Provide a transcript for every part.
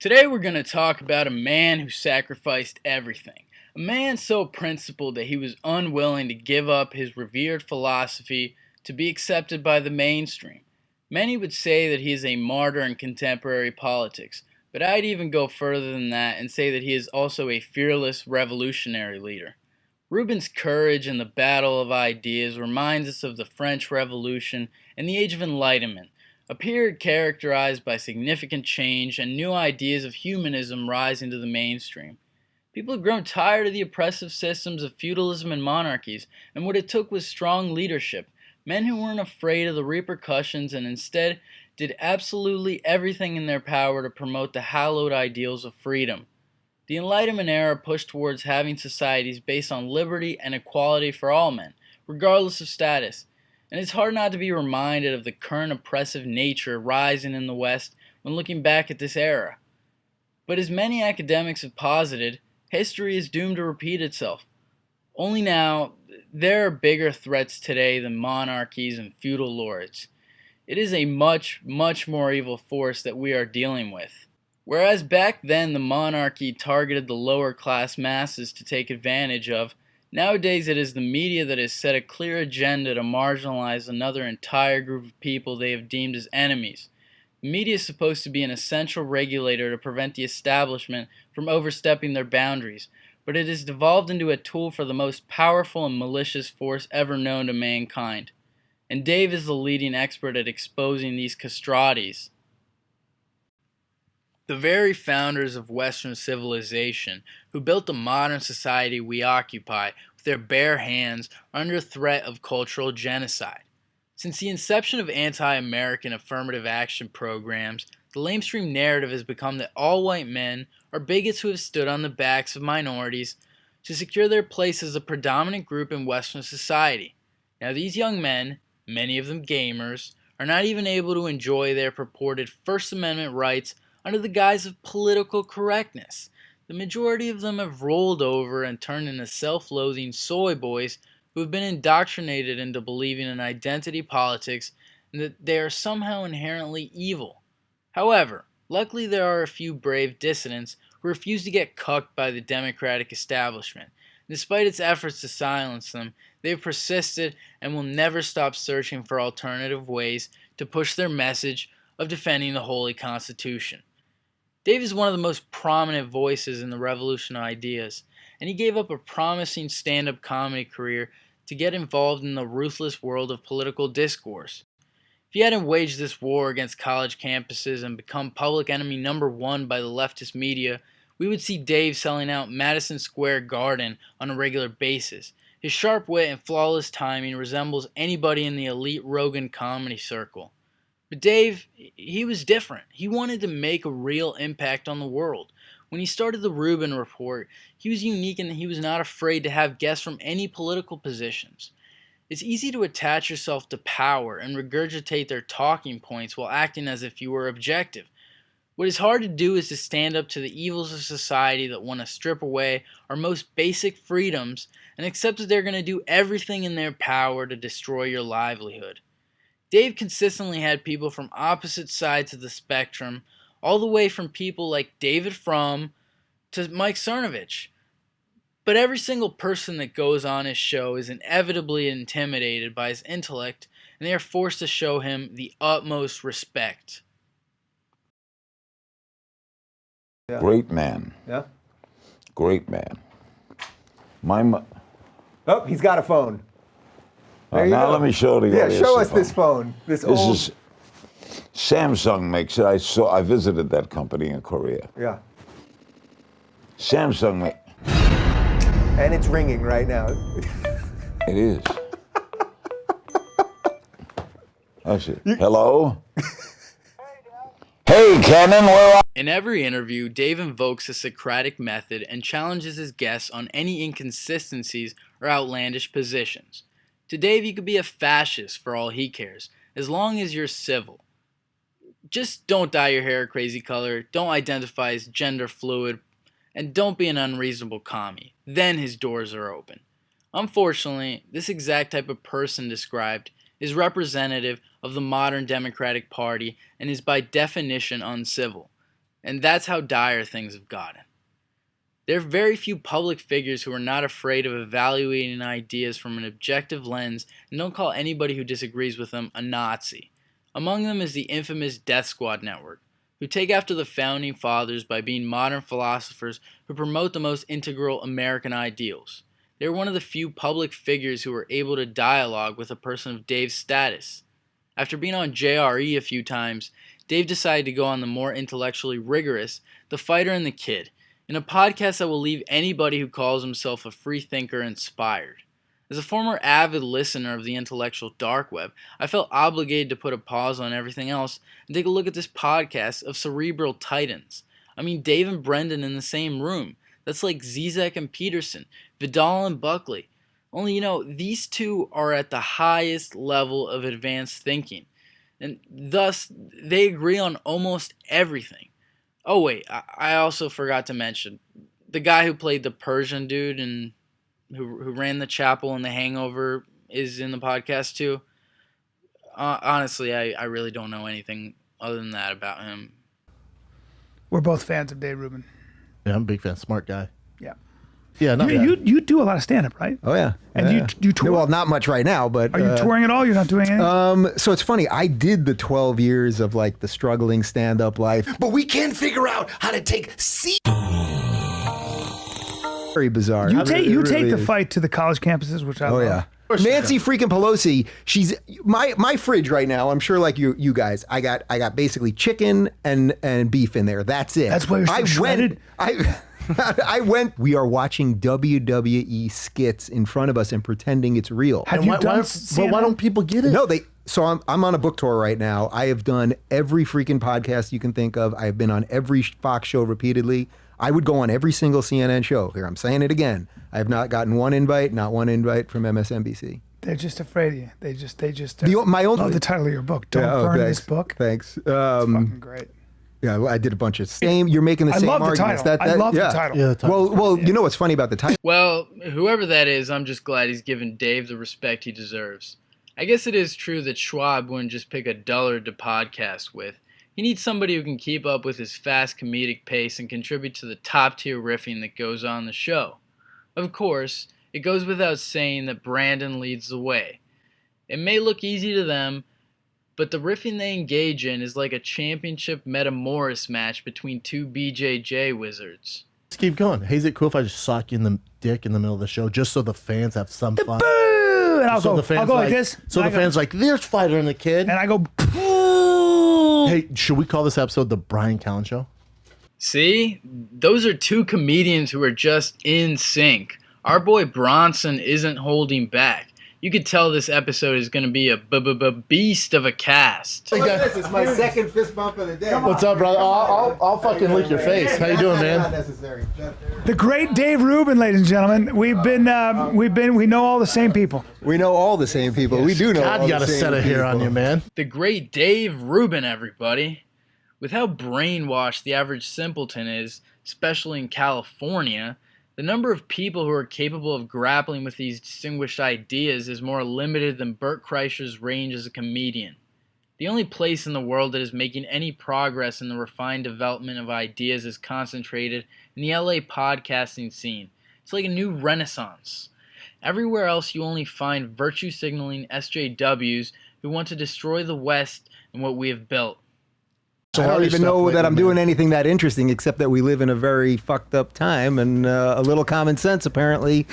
Today we're going to talk about a man who sacrificed everything. A man so principled that he was unwilling to give up his revered philosophy to be accepted by the mainstream. Many would say that he is a martyr in contemporary politics, but I'd even go further than that and say that he is also a fearless revolutionary leader. Rubin's courage in the battle of ideas reminds us of the French Revolution and the Age of Enlightenment, a period characterized by significant change and new ideas of humanism rising to the mainstream. People had grown tired of the oppressive systems of feudalism and monarchies, and what it took was strong leadership, men who weren't afraid of the repercussions and instead did absolutely everything in their power to promote the hallowed ideals of freedom. The Enlightenment era pushed towards having societies based on liberty and equality for all men, regardless of status, and it's hard not to be reminded of the current oppressive nature rising in the West when looking back at this era. But as many academics have posited, history is doomed to repeat itself. Only now, there are bigger threats today than monarchies and feudal lords. It is a much, much more evil force that we are dealing with. Whereas back then the monarchy targeted the lower class masses to take advantage of, nowadays it is the media that has set a clear agenda to marginalize another entire group of people they have deemed as enemies. The media is supposed to be an essential regulator to prevent the establishment from overstepping their boundaries, but it has devolved into a tool for the most powerful and malicious force ever known to mankind. And Dave is the leading expert at exposing these castratis. The very founders of Western civilization, who built the modern society we occupy with their bare hands, are under threat of cultural genocide. Since the inception of anti-American affirmative action programs, the lamestream narrative has become that all white men are bigots who have stood on the backs of minorities to secure their place as a predominant group in Western society. Now these young men, many of them gamers, are not even able to enjoy their purported First Amendment rights under the guise of political correctness. The majority of them have rolled over and turned into self-loathing soy boys who have been indoctrinated into believing in identity politics and that they are somehow inherently evil. However, luckily there are a few brave dissidents who refuse to get cucked by the Democratic establishment. Despite its efforts to silence them, they have persisted and will never stop searching for alternative ways to push their message of defending the Holy Constitution. Dave is one of the most prominent voices in the revolution of ideas, and he gave up a promising stand-up comedy career to get involved in the ruthless world of political discourse. If he hadn't waged this war against college campuses and become public enemy number one by the leftist media, we would see Dave selling out Madison Square Garden on a regular basis. His sharp wit and flawless timing resembles anybody in the elite Rogan comedy circle. But Dave, he was different. He wanted to make a real impact on the world. When he started the Rubin Report, he was unique in that he was not afraid to have guests from any political positions. It's easy to attach yourself to power and regurgitate their talking points while acting as if you were objective. What is hard to do is to stand up to the evils of society that want to strip away our most basic freedoms and accept that they're going to do everything in their power to destroy your livelihood. Dave consistently had people from opposite sides of the spectrum, all the way from people like David Frum to Mike Cernovich. But every single person that goes on his show is inevitably intimidated by his intellect, and they are forced to show him the utmost respect. Yeah. Great man. Yeah. Great man. Oh, he's got a phone. There you Now go. let me show the Yeah, audience show the us this phone. This This old. is Samsung makes it. I visited that company in Korea. Yeah. Samsung And it's ringing right now. it is. That's it. Hello? Hey, Cannon, where are In every interview, Dave invokes a Socratic method and challenges his guests on any inconsistencies or outlandish positions. To Dave, you could be a fascist for all he cares, as long as you're civil. Just don't dye your hair a crazy color, don't identify as gender fluid, and don't be an unreasonable commie. Then his doors are open. Unfortunately, this exact type of person described is representative of the modern Democratic Party and is by definition uncivil. And that's how dire things have gotten. There are very few public figures who are not afraid of evaluating ideas from an objective lens and don't call anybody who disagrees with them a Nazi. Among them is the infamous Death Squad network, who take after the founding fathers by being modern philosophers who promote the most integral American ideals. They are one of the few public figures who are able to dialogue with a person of Dave's status. After being on JRE a few times, Dave decided to go on the more intellectually rigorous The Fighter and the Kid, in a podcast that will leave anybody who calls himself a free thinker inspired. As a former avid listener of the intellectual dark web, I felt obligated to put a pause on everything else and take a look at this podcast of cerebral titans. I mean, Dave and Brendan in the same room. That's like Zizek and Peterson, Vidal and Buckley. Only, these two are at the highest level of advanced thinking, and thus they agree on almost everything. Oh wait, I also forgot to mention the guy who played the Persian dude and who ran the chapel in The Hangover is in the podcast too. Honestly, I really don't know anything other than that about him. We're both fans of Dave Rubin. Yeah, I'm a big fan. Smart guy. Yeah. Yeah, not bad. You do a lot of stand-up, right? Oh, yeah. And Yeah. you tour? Well, not much right now, but... Are you touring at all? You're not doing anything? So it's funny. I did the 12 years of like the struggling stand-up life. But we can't figure out how to take C. Very bizarre. You It take really the is. fight to the college campuses, which I Oh love. yeah. Nancy freaking Pelosi. She's my fridge right now. I'm sure like you guys. I got basically chicken and beef in there. That's it. That's why you're so shredded? I went. We are watching WWE skits in front of us and pretending it's real. Have And you why, done why, CNN? why don't people get it? No, So I'm on a book tour right now. I have done every freaking podcast you can think of. I've been on every Fox show repeatedly. I would go on every single CNN show. Here, I'm saying it again. I have not gotten one invite, not one invite from MSNBC. They're just afraid of you. They just My own love the title of your book. Don't Yeah, burn thanks, this book. Thanks. Fucking great. Yeah, I did a bunch of same. You're making the I same love the arguments. title. I love the yeah. title. Yeah, the title. Well, you know what's funny about the title? Well, whoever that is, I'm just glad he's given Dave the respect he deserves. I guess it is true that Schwab wouldn't just pick a dullard to podcast with. He needs somebody who can keep up with his fast comedic pace and contribute to the top-tier riffing that goes on the show. Of course, it goes without saying that Brandon leads the way. It may look easy to them, but the riffing they engage in is like a championship Metamoris match between two BJJ wizards. Let's keep going. Hey, is it cool if I just sock you in the dick in the middle of the show just so the fans have some fun? Boo! And I'll So go. the fans I'll go like this. So and the I go- fans like, there's Fighter and the Kid. and I go. Hey, should we call this episode the Brian Callen Show? See? Those are two comedians who are just in sync. Our boy Bronson isn't holding back. You could tell this episode is going to be a beast of a cast. Look at this. It's my second fist bump of the day. What's up, brother? I'll fucking lick your face. How you doing, Not man? necessary. The great Dave Rubin, ladies and gentlemen. We know all the same people. We know all the same people. We do know God, all you got the a same set of hair on people. you, man. The great Dave Rubin, everybody. With how brainwashed the average simpleton is, especially in California, the number of people who are capable of grappling with these distinguished ideas is more limited than Bert Kreischer's range as a comedian. The only place in the world that is making any progress in the refined development of ideas is concentrated in the LA podcasting scene. It's like a new renaissance. Everywhere else you only find virtue-signaling SJWs who want to destroy the West and what we have built. I don't even know that I'm doing anything that interesting, except that we live in a very fucked up time and a little common sense, apparently.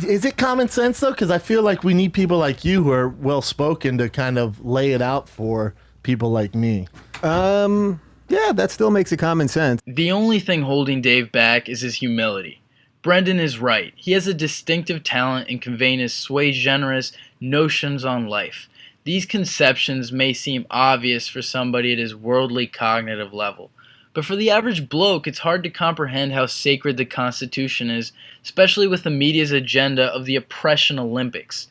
Is it common sense, though? Because I feel like we need people like you who are well-spoken to kind of lay it out for people like me. Yeah, that still makes it common sense. The only thing holding Dave back is his humility. Brendan is right. He has a distinctive talent in conveying his sui generis notions on life. These conceptions may seem obvious for somebody at his worldly cognitive level, but for the average bloke, it's hard to comprehend how sacred the Constitution is, especially with the media's agenda of the oppression Olympics.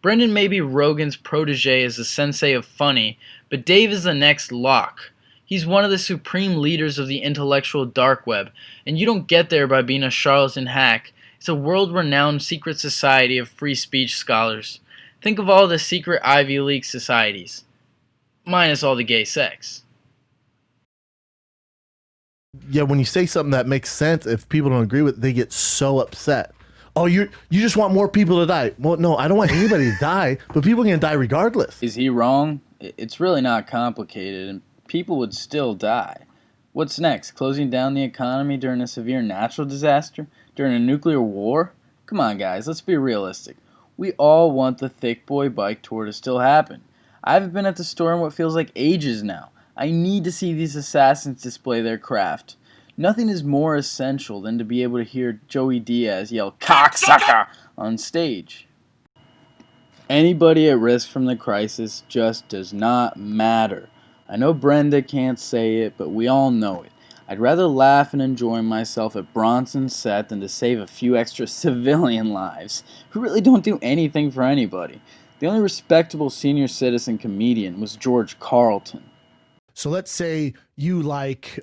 Brendan may be Rogan's protege as the sensei of funny, but Dave is the next Locke. He's one of the supreme leaders of the intellectual dark web, and you don't get there by being a charlatan hack. It's a world-renowned secret society of free speech scholars. Think of all the secret Ivy League societies, minus all the gay sex. Yeah, when you say something that makes sense, if people don't agree with it, they get so upset. Oh, you just want more people to die. Well, no, I don't want anybody to die, but people are going to die regardless. Is he wrong? It's really not complicated, and people would still die. What's next? Closing down the economy during a severe natural disaster? During a nuclear war? Come on, guys, let's be realistic. We all want the Thick Boy bike tour to still happen. I haven't been at the store in what feels like ages now. I need to see these assassins display their craft. Nothing is more essential than to be able to hear Joey Diaz yell "cocksucker" on stage. Anybody at risk from the crisis just does not matter. I know Brenda can't say it, but we all know it. I'd rather laugh and enjoy myself at Bronson's set than to save a few extra civilian lives who really don't do anything for anybody. The only respectable senior citizen comedian was George Carlton. So let's say you like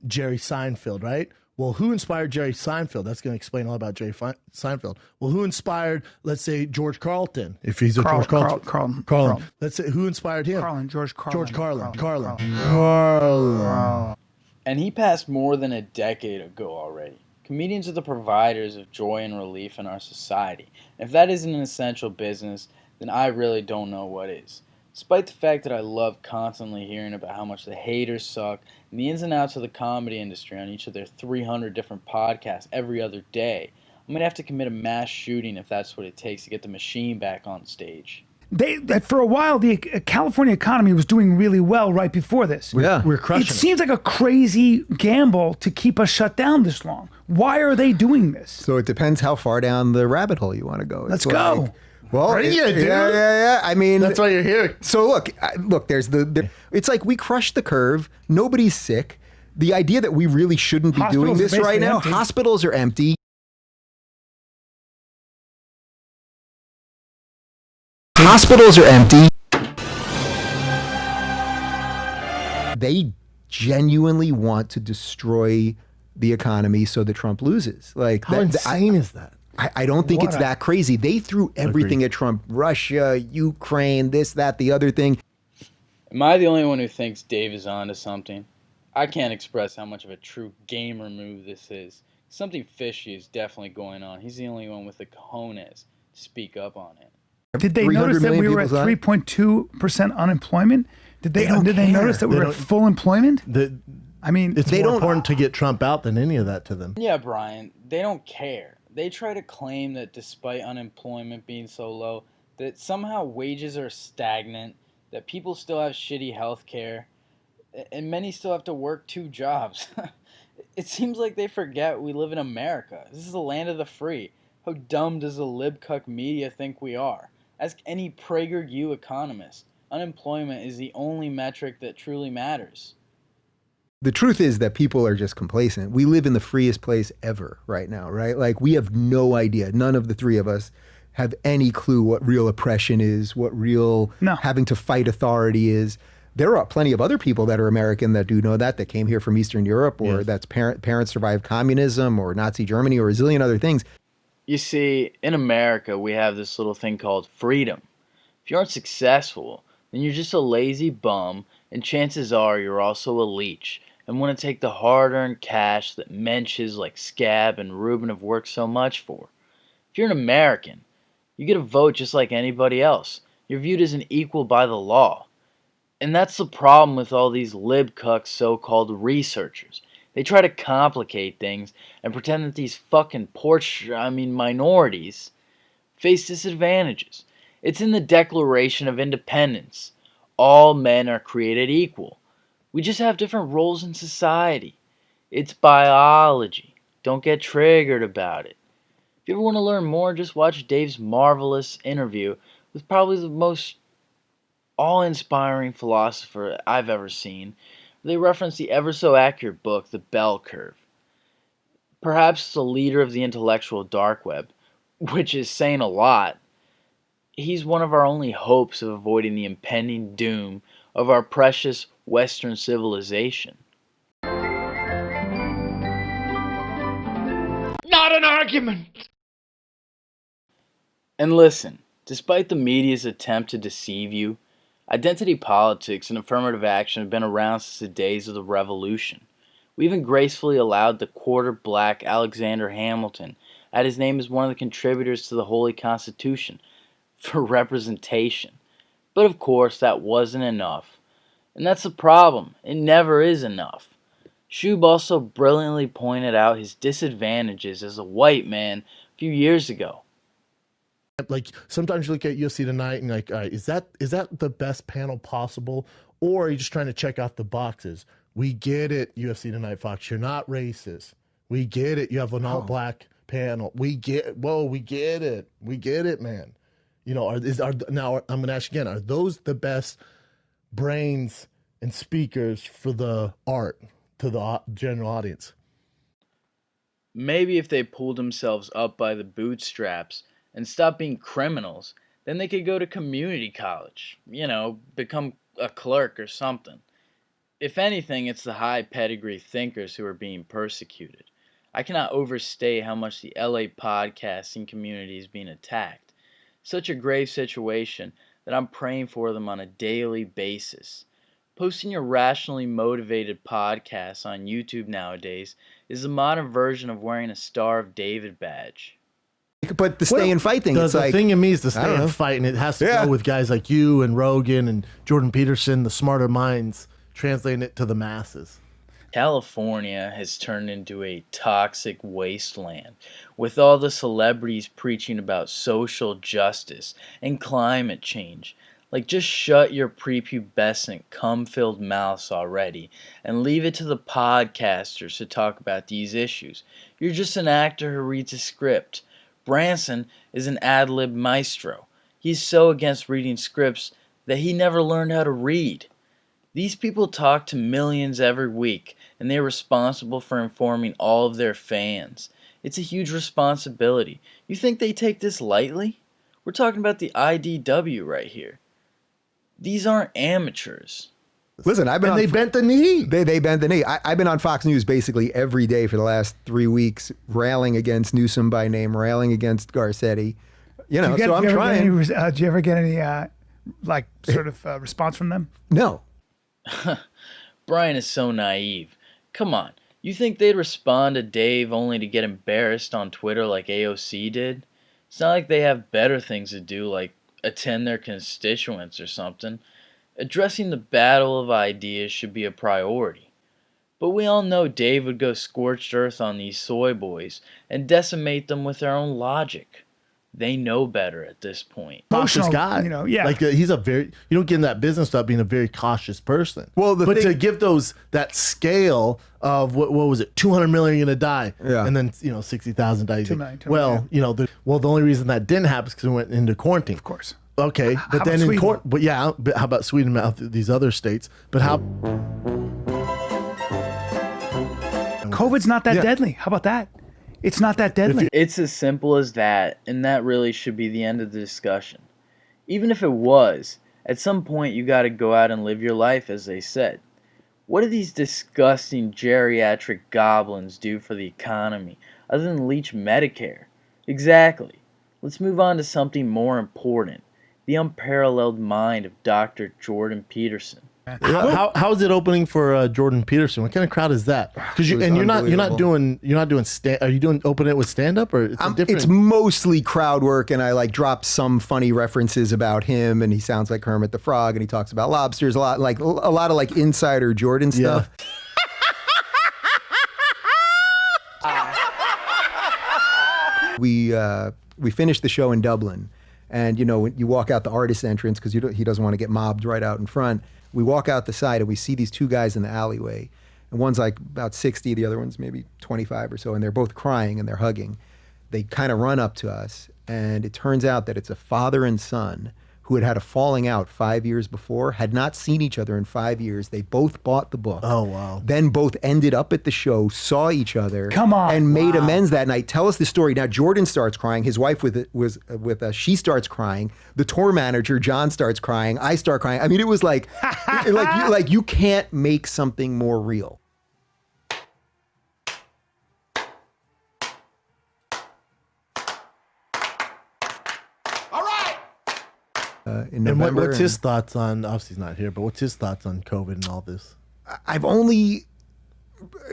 Jerry Seinfeld, right? Well, who inspired Jerry Seinfeld? That's going to explain all about Jerry Seinfeld. Well, who inspired, let's say, George Carlton? If he's a George Carlton. Carlton. Let's say, who inspired him? George Carlin. Carlin. And he passed more than a decade ago already. Comedians are the providers of joy and relief in our society. And if that isn't an essential business, then I really don't know what is. Despite the fact that I love constantly hearing about how much the haters suck and the ins and outs of the comedy industry on each of their 300 different podcasts every other day, I'm going to have to commit a mass shooting if that's what it takes to get the machine back on stage. For a while, the California economy was doing really well right before this. Yeah. We're crushing It seems like a crazy gamble to keep us shut down this long. Why are they doing this? So it depends how far down the rabbit hole you want to go. Let's go. Well, Bring it, dude. yeah. I mean, That's why you're here. So look. There's it's like we crushed the curve. Nobody's sick. The idea that we really shouldn't be Hospitals doing are this right basically now. empty. Hospitals are empty. Hospitals are empty. They genuinely want to destroy the economy so that Trump loses. Like How insane is that? I don't think What it's a- that crazy. They threw everything at Trump. Russia, Ukraine, this, that, the other thing. Am I the only one who thinks Dave is onto something? I can't express how much of a true gamer move this is. Something fishy is definitely going on. He's the only one with the cojones to speak up on it. Did they 300 notice that million we were at people's on it? 3.2% unemployment? Did they notice that we They were at don't- full employment? I mean, It's more important to get Trump out than any of that to them. Yeah, Brian, they don't care. They try to claim that despite unemployment being so low, that somehow wages are stagnant, that people still have shitty health care, and many still have to work 2 jobs. It seems like they forget we live in America. This is the land of the free. How dumb does the libcuck media think we are? Ask any PragerU economist. Unemployment is the only metric that truly matters. The truth is that people are just complacent. We live in the freest place ever right now, right? Like we have no idea. None of the three of us have any clue what real oppression is, what real having to fight authority is. There are plenty of other people that are American that do know that came here from Eastern Europe, or that's parents survived communism or Nazi Germany or a zillion other things. You see, in America, we have this little thing called freedom. If you aren't successful, then you're just a lazy bum, and chances are you're also a leech and want to take the hard-earned cash that mensches like Scab and Rubin have worked so much for. If you're an American, you get a vote just like anybody else. You're viewed as an equal by the law. And that's the problem with all these libcucks so-called researchers. They try to complicate things and pretend that these fucking minorities face disadvantages. It's in the Declaration of Independence. All men are created equal. We just have different roles in society. It's biology. Don't get triggered about it. If you ever want to learn more, just watch Dave's marvelous interview with probably the most awe-inspiring philosopher I've ever seen. They reference the ever-so-accurate book, The Bell Curve. Perhaps the leader of the intellectual dark web, which is saying a lot. He's one of our only hopes of avoiding the impending doom of our precious Western civilization. Not an argument. And listen, despite the media's attempt to deceive you, identity politics and affirmative action have been around since the days of the Revolution. We even gracefully allowed the quarter-black Alexander Hamilton add his name as one of the contributors to the Holy Constitution for representation. But of course, that wasn't enough. And that's the problem. It never is enough. Shub also brilliantly pointed out his disadvantages as a white man a few years ago. Like sometimes you look at UFC Tonight and like, all right, is that the best panel possible, or are you just trying to check off the boxes? We get it, UFC Tonight, Fox. You're not racist. We get it. You have an all-black panel. We get it, man. You know, now I'm going to ask you again: are those the best brains and speakers for the art to the general audience? Maybe if they pulled themselves up by the bootstraps and stopped being criminals, then they could go to community college, become a clerk or something. If anything, it's the high pedigree thinkers who are being persecuted. I cannot overstate how much the LA podcasting community is being attacked. Such a grave situation that I'm praying for them on a daily basis. Posting your rationally motivated podcasts on YouTube nowadays is the modern version of wearing a Star of David badge. But the stay and fight thing, it's the like... thing in me is the stay and fight, and it has to go with guys like you and Rogan and Jordan Peterson, the smarter minds, translating it to the masses. California has turned into a toxic wasteland, with all the celebrities preaching about social justice and climate change. Like, just shut your prepubescent, cum-filled mouths already and leave it to the podcasters to talk about these issues. You're just an actor who reads a script. Branson is an ad-lib maestro. He's so against reading scripts that he never learned how to read. These people talk to millions every week, and they're responsible for informing all of their fans. It's a huge responsibility. You think they take this lightly? We're talking about the IDW right here. These aren't amateurs. Listen, they bent the knee. They bent the knee. I've been on Fox News basically every day for the last 3 weeks, railing against Newsom by name, railing against Garcetti. So I'm trying. Do you ever get any response from them? No. Brian is so naive. Come on, you think they'd respond to Dave only to get embarrassed on Twitter like AOC did? It's not like they have better things to do, like attend their constituents or something. Addressing the battle of ideas should be a priority. But we all know Dave would go scorched earth on these soy boys and decimate them with their own logic. They know better at this point. Cautious guy. Like he's you don't get in that business without being a very cautious person. Well, to give that scale of what was it, 200 million going to die, and then 60,000 died. 2 million, the only reason that didn't happen is because we went into quarantine. Of course. Okay, but then in court, but how about Sweden and these other states? But how? COVID's not that deadly. How about that? It's not that deadly. It's as simple as that, and that really should be the end of the discussion. Even if it was, at some point you gotta go out and live your life, as they said. What do these disgusting geriatric goblins do for the economy, other than leech Medicare? Exactly. Let's move on to something more important. The unparalleled mind of Dr. Jordan Peterson. How is it opening for Jordan Peterson? What kind of crowd is that? Because you're not doing are you doing open it with stand up, or it's different? It's mostly crowd work, and I drop some funny references about him, and he sounds like Kermit the Frog, and he talks about lobsters a lot of insider Jordan stuff. We finished the show in Dublin, and you walk out the artist entrance because he doesn't want to get mobbed right out in front. We walk out the side and we see these two guys in the alleyway, and one's like about 60, the other one's maybe 25 or so, and they're both crying and they're hugging. They kind of run up to us, and it turns out that it's a father and son who had a falling out 5 years before, had not seen each other in 5 years. They both bought the book. Oh, wow. Then both ended up at the show, saw each other. Come on. And made amends that night. Tell us the story. Now, Jordan starts crying. His wife she starts crying. The tour manager, John, starts crying. I start crying. I mean, it was like you can't make something more real. In November. And what's his thoughts on, obviously he's not here, but what's his thoughts on COVID and all this? I've only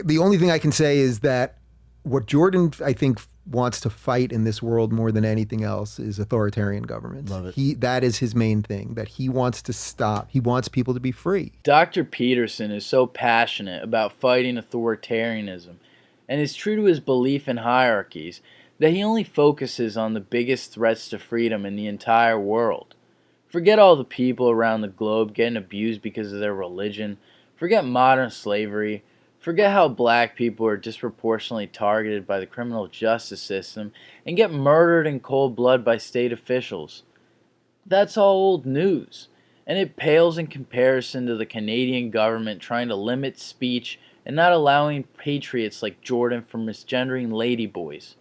The only thing I can say is that what Jordan, I think, wants to fight in this world more than anything else is authoritarian governments. Love it. That is his main thing, that he wants to stop. He wants people to be free. Dr. Peterson is so passionate about fighting authoritarianism and is true to his belief in hierarchies that he only focuses on the biggest threats to freedom in the entire world. Forget all the people around the globe getting abused because of their religion. Forget modern slavery. Forget how black people are disproportionately targeted by the criminal justice system and get murdered in cold blood by state officials. That's all old news, and it pales in comparison to the Canadian government trying to limit speech and not allowing patriots like Jordan from misgendering ladyboys.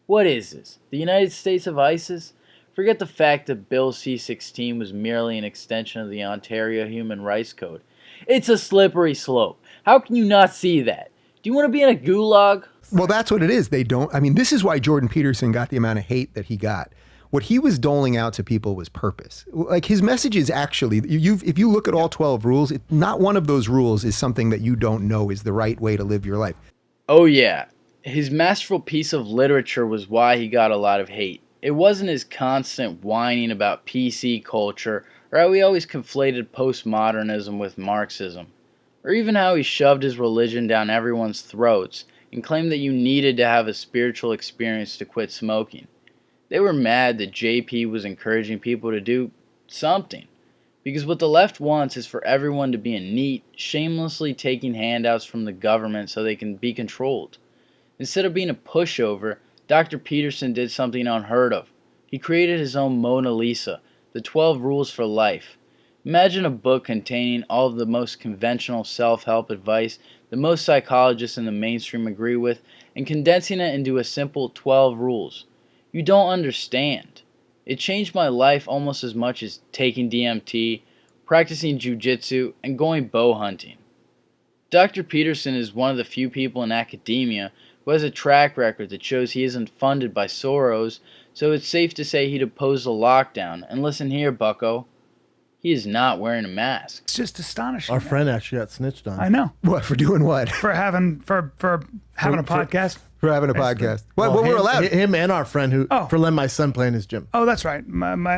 What is this? The United States of ISIS? Forget the fact that Bill C-16 was merely an extension of the Ontario Human Rights Code. It's a slippery slope. How can you not see that? Do you want to be in a gulag? Well, that's what it is. They don't. I mean, this is why Jordan Peterson got the amount of hate that he got. What he was doling out to people was purpose. Like his message is actually, if you look at all 12 rules, not one of those rules is something that you don't know is the right way to live your life. Oh yeah. His masterful piece of literature was why he got a lot of hate. It wasn't his constant whining about PC culture or how he always conflated postmodernism with Marxism, or even how he shoved his religion down everyone's throats and claimed that you needed to have a spiritual experience to quit smoking. They were mad that JP was encouraging people to do something, because what the left wants is for everyone to be a NEET, shamelessly taking handouts from the government so they can be controlled. Instead of being a pushover, Dr. Peterson did something unheard of. He created his own Mona Lisa, the 12 Rules for Life. Imagine a book containing all of the most conventional self-help advice that most psychologists in the mainstream agree with and condensing it into a simple 12 rules. You don't understand. It changed my life almost as much as taking DMT, practicing jujitsu, and going bow hunting. Dr. Peterson is one of the few people in academia who has a track record that shows he isn't funded by Soros, so it's safe to say he'd oppose the lockdown. And listen here, bucko. He is not wearing a mask. It's just astonishing. Our friend actually got snitched on. I know. What, for doing what? For having a podcast. For having a podcast. Well, we're allowed. Him and our friend for letting my son play in his gym. Oh, that's right.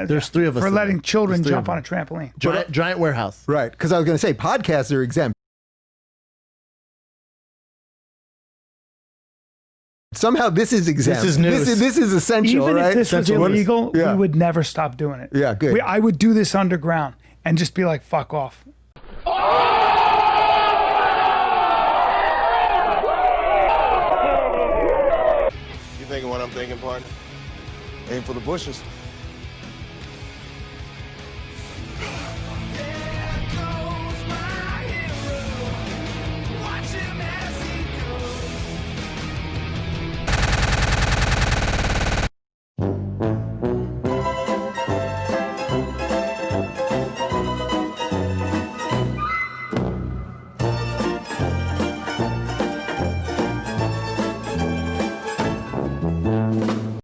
There's three of us. For in letting there. children There's three jump of on a them. trampoline. Giant warehouse. Right, because I was going to say podcasts are exempt. Somehow this is exempt. This is news. This is essential, Even right? if this was illegal, Yeah. we would never stop doing it. Yeah, good. I would do this underground and just be like, fuck off. You thinking what I'm thinking, partner? Aim for the bushes.